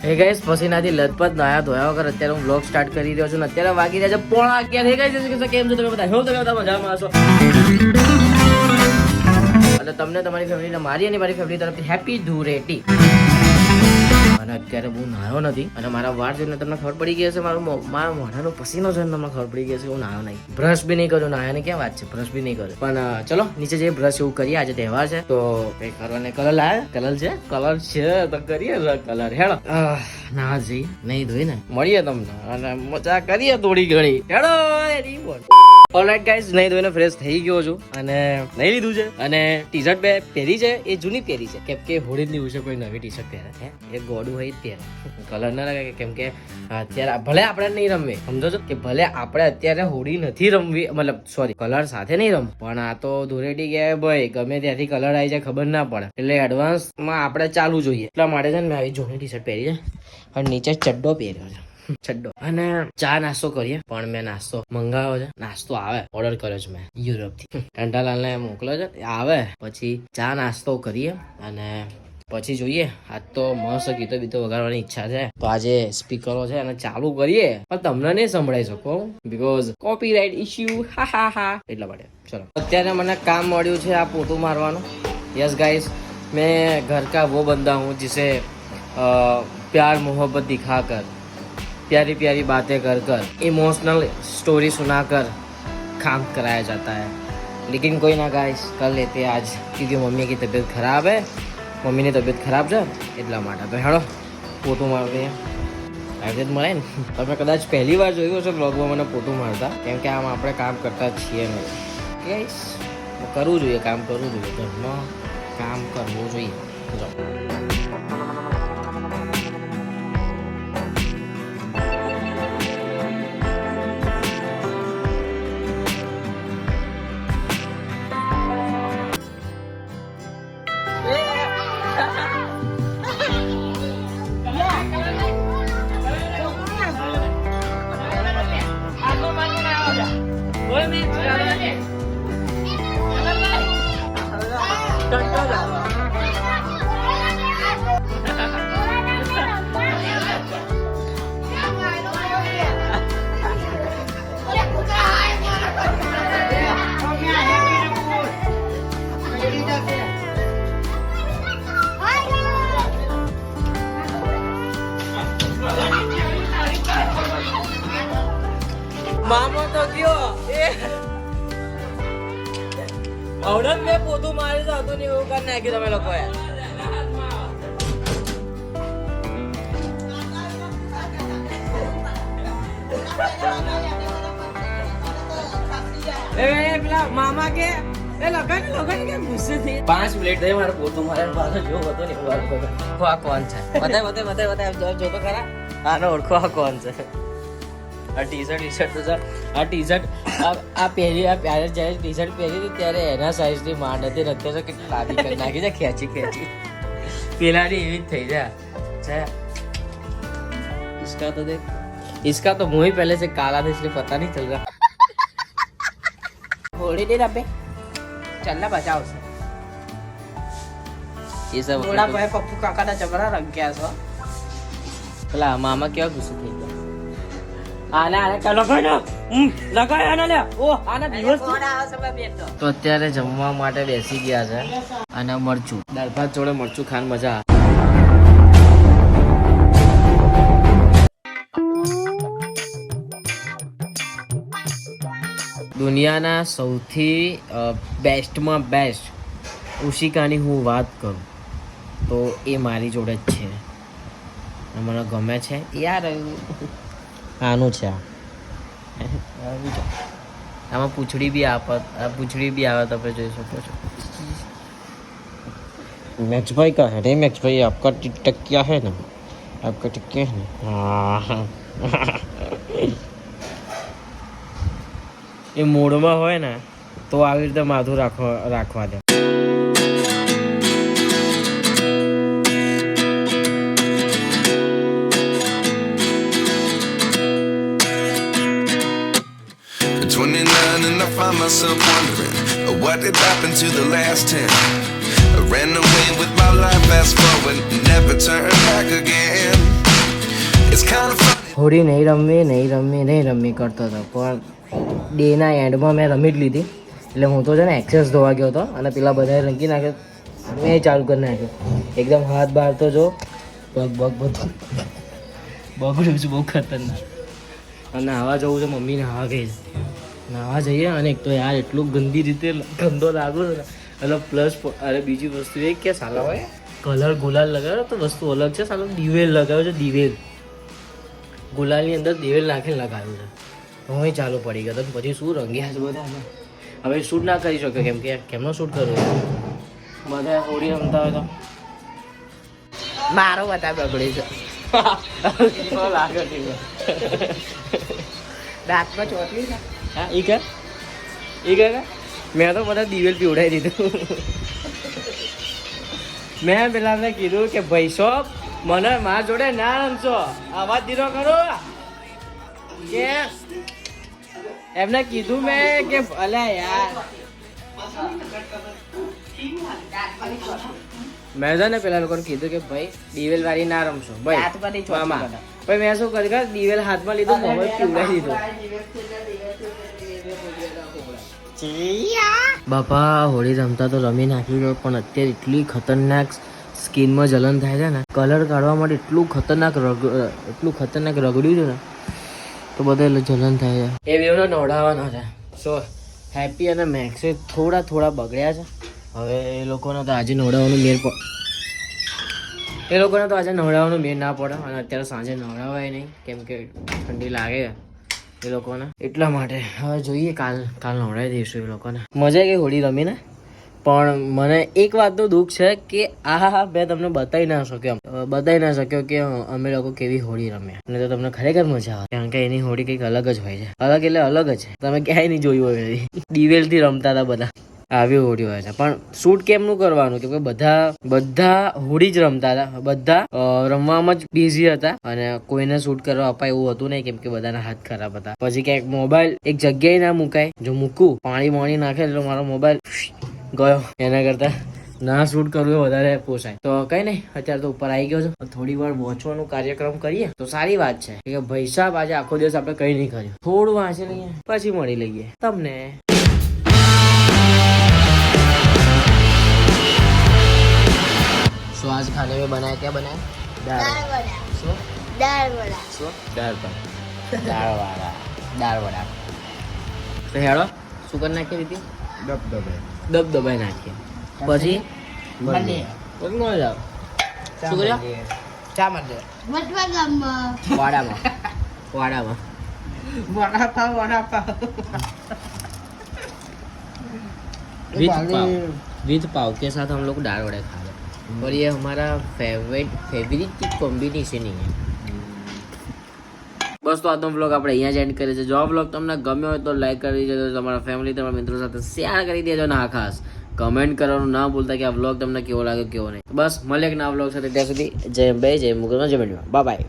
હે ગાઈસ, પસીનાથી લથપથ નાયા ધોયા વગર અત્યારે હું બ્લોગ સ્ટાર્ટ કરી રહ્યો છું. અત્યારે વાગી રહ્યા છે 11:30. હે ગાઈસ, કેમ છો તમે બધા? મજામાં હશો. અને તમને તમારી ફેમિલીને મારી અને મારી ફેમિલી તરફથી હેપી ધૂળેટી. અને અત્યારે હું નાયો નથી અને મારા વાળ જોઈને તમને ખબર પડી ગઈ હશે, મારા મોઢાનો પસીનો જોઈને તમને ખબર પડી ગઈ હશે હું નાયો નહીં. બ્રશ બી નહીં કર્યો, નાયાની ક્યાં વાત છે, બ્રશ બી નહીં કર્યો. પણ ચલો નીચે જઈએ, બ્રશ એવું કરીએ. આજે તહેવાર છે તો કઈ કરવાને કલર લાવે, કલર છે તો કરીએ કલર. હેડો ના જઈ નહીં ધોઈ ને મળીએ તમને અને મજા કરીએ થોડી ઘણી. હેડો ઓલરાઈટ ગાઈઝ, નહીં ધોઈને ફ્રેશ થઈ ગયો છું અને નહીં લીધું છે અને ટી-શર્ટ બે પહેરી છે, એ જૂની પહેરી છે કેમ કે હોળી જ દિવસે કોઈ નવી ટી-શર્ટ પહેરે છે, એ ગોડું હોય ત્યારે કલર ના લાગે. કેમ કે અત્યારે ભલે આપણે નહીં રમવી, સમજો છો કે ભલે આપણે અત્યારે હોળી નથી રમવી, મતલબ સોરી કલર સાથે નહીં રમવું, પણ આ તો ધૂળેટી ગયા ભાઈ, ગમે ત્યાંથી કલર આવી જાય ખબર ના પડે, એટલે એડવાન્સમાં આપણે ચાલુ જોઈએ. એટલા માટે છે ને મેં આવી જૂની ટી-શર્ટ પહેરી છે અને નીચે ચડ્ડો પહેર્યો છે, ચડ્ડો. અને ચા નાસ્તો કરીએ, પણ મેં નાસ્તો મંગાવ્યો છે, નાસ્તો આવે ઓર્ડર કર્યો છે મેં યુરોપ થી, ટંટાલાલ ને મોકલ્યો છે, આવે પછી ચા નાસ્તો કરીએ અને પછી જોઈએ. આજ તો મસ્ત ગીતો બીતો વગાડવાની ઈચ્છા છે, તો આજે સ્પીકરો છે અને ચાલુ કરીએ, પણ તમને નહીં સંભળાઈ શકો બીકોઝ કોપીરાઇટ ઇશ્યુ. હા એટલા માટે. ચલો, અત્યારે મને કામ મળ્યું છે આ પોતું મારવાનું. યસ ગાઈસ, मैं घर का वो बंदा हूँ जिसे प्यार मोहब्बत दिखा कर, प्यारी प्यारी बातें कर कर, इमोशनल स्टोरी सुनाकर काम कराया जाता है. लेकिन कोई ना गाइस, कर लेते हैं आज क्योंकि मम्मी की तबीयत खराब है, મમ્મીની તબિયત ખરાબ છે એટલા માટે. તો હેડો પોતું મારવી આવી જ મળે ને. તમે કદાચ પહેલી વાર જોયું હશે બ્લોગમાં મને પોતું મારતા, કેમ કે આમ આપણે કામ કરતા છીએ નહીં. ગાઈસ, કરવું જોઈએ, કામ કરવું જોઈએ, ઘરમાં કામ કરવું જોઈએ. જો મામો તો ગયો આવડત મેં પોતું મારી જતું ને એવું કરી નાખ્યું તમે લોકોએ. પેલા મામા કે લગન કે ગુસ્સે થઈ 5 મિનિટ થઈ મારે પોતું મારે પાછો જો હતો ને આ કોણ છે? બતાય જો તો ખરા, આનો ઓળખો આ કોણ છે? આ ટી-શર્ટ તો આ ટી-શર્ટ આ પહેરી, આ પ્યારે જ્યારે ટી-શર્ટ પહેરી હતી ત્યારે એના સાઈઝની માંડ હતી, અત્યારે કેટલી લાંબી કરી નાખી છે, ખેંચી પેલાની એવી જ થઈ જાય. इसका तो देख, इसका तो मुंह ही पहले से काला था इसलिए पता नहीं चल रहा. होली दे रबे चलना बचाओ से ये सब थोड़ा भाई पप्पू काका ना जबरा रंग गया सो. પેલા મામા કેવા ગુસ્સે થઈ ગયા. તો અત્યારે જમવા માટે બેસી ગયા છે અને મરચું, દાળ ભાત જોડે મરચું ખાન મજા આવે. દુનિયાના સૌથી બેસ્ટમાં બેસ્ટ ઉશિકાની હું વાત કરું તો એ મારી જોડે જ છે, મને ગમે છે યાર. આનું છે આમાં પૂંછડી બી આવે, તમે જોઈ શકો છો. मैक्स भाई का है, मैक्स भाई आपका टिकटक क्या है ना, आपका टिकट है ना. એ મૂડમાં હોય ને તો આવી રીતે માથું રાખવા દે. And I find myself wondering what did happen to the last 10. I ran away with my life, fast forward, never turn back again. kind of funny. Holi નહીં રમવી કરતો હતો, પણ ડેના એન્ડમાં મેં રમી જ લીધી. એટલે હું તો છે ને એક્સેસ ધોવા ગયો હતો અને પેલા બધાએ રંગી નાખ્યો, મેં ચાલુ કરી નાખ્યું. એકદમ હાથ બહાર તો જો પગ બધું બગડ્યું છે, બહુ ખતરનાક. અને નાહવા જવું છે, મમ્મી નાહવા ગઈ છે. નાહવા જઈએ અને એક તો યાર એટલું ગંદી રીતે ગંદો લાગુ છે ને. એટલે પ્લસ અરે બીજી વસ્તુ એ કે સાલા હોય કલર ગુલાલ લગાવ્યો તો વસ્તુ અલગ છે, સાલો દિવેલ લગાવ્યો છે, દિવેલ ગુલાલની અંદર દિવેલ નાખીને લગાવ્યું છે. તો હું ચાલુ પડી ગયો તો પછી શું રંગ્યા છે બધા. હવે શૂટ ના કરી શક્યો કેમ કે કેમનો શૂટ કરવું, બધા હોળી રમતા હોય તો મારો બધા બગડી છે. લાગે દાંતમાં ચોટલી છે. હા એ કે મેં તો બધા દિવેલ પીવડાવી દીધું. મેં પેલાને કીધું કે ભાઈ સાહેબ મને મારા જોડે ના રમશો, અવાજ ધીરો કરો. કે એમને કીધું મેં કે ભલે યાર મેં છે ને પેલા લોકોને કીધું કે ભાઈ દિવેલ વાળી ના રમશો ભાઈ મામા. પછી મેં શું કર્યું, દિવેલ હાથમાં લીધું, મોબાઈલ પીવડાવી દીધું. બાપા હોળી રમતા તો રમી નાખ્યું, પણ અત્યારે એટલી ખતરનાક સ્કિનમાં જલન થાય છે ને, કલર કાઢવા માટે એટલું ખતરનાક રગડ્યું છે ને તો બધા જલન થાય છે. એ બેવને નવડાવવાના છે. સો હેપી અને મેક્સે થોડા બગડ્યા છે. હવે એ લોકોને તો આજે નવડાવવાનું મેળ ના પડે અને અત્યારે સાંજે નવડાવાય નહીં કેમ કે ઠંડી લાગે એ લોકોને, એટલા માટે હવે જોઈએ કાલ નવડાવી દઈશું એ લોકોને. મજા આવી ગઈ હોળી રમીને, પણ મને એક વાતનું દુઃખ છે કે મેં તમને બતાવી ના શક્યો કે અમે લોકો કેવી હોળી રમ્યા. અને તો તમને ખરેખર મજા આવે કારણ કે એની હોળી કંઈક અલગ જ હોય છે. અલગ એટલે અલગ જ છે, તમે ક્યાંય નહીં જોયું હોય. દિવેલથી રમતા હતા બધા, આવી હોળી હોય છે. પણ શૂટ કેમનું કરવાનું કેમ કે બધા હોળી જ રમતા હતા, બધા રમવામાં જ બિઝી હતા અને કોઈને શૂટ કરવા અપાય એવું હતું નહીં કેમ કે બધાના હાથ ખરાબ હતા. પછી ક્યાંક મોબાઈલ એક જગ્યાએ ના મુકાય, જો મૂકું પાણી નાખે એટલે મારો મોબાઈલ ગયો. એના કરતા ના શૂટ કરવું એ વધારે પોસાય. તો કઈ નહીં, અત્યારે તો ઉપર આવી ગયો છું, થોડી વાર વાંચવાનો કાર્યક્રમ કરીએ તો સારી વાત છે કે ભાઈ સાહેબ આજે આખો દિવસ આપણે કઈ નહીં કર્યું, થોડું વાંચી લઈએ પછી મળી લઈએ તમને. तो आज खाने में बनाया क्या बनाया? दाल वड़ा. तो हेड़ो શું કરી નાખીએ દીદી? દબદબાઈ નાખીએ પછી શું કર્યો? ચા માર દે વાડામાં विथ पाव के साथ हम लोग दाल वड़ा खा रहे और ये हमारा फेवरेट कॉम्बिनेशन ही है. બસ તો આજનો વ્લોગ આપણે અહીંયા જ એન્ડ કરીએ છીએ. જો આ વ્લોગ તમને ગમ્યો હોય તો લાઈક કરી દેજો, તમારા ફેમિલી તમારા મિત્રો સાથે શેર કરી દેજો ને ખાસ કમેન્ટ કરવાનું ના ભૂલતા કે આ વ્લોગ તમને કેવો લાગ્યો કેવો નહીં. બસ મળે એક નવા વ્લોગ સાથે, ત્યાં સુધી જય અંબે, જય મુગલ, જય મંડળ, બાય બાય.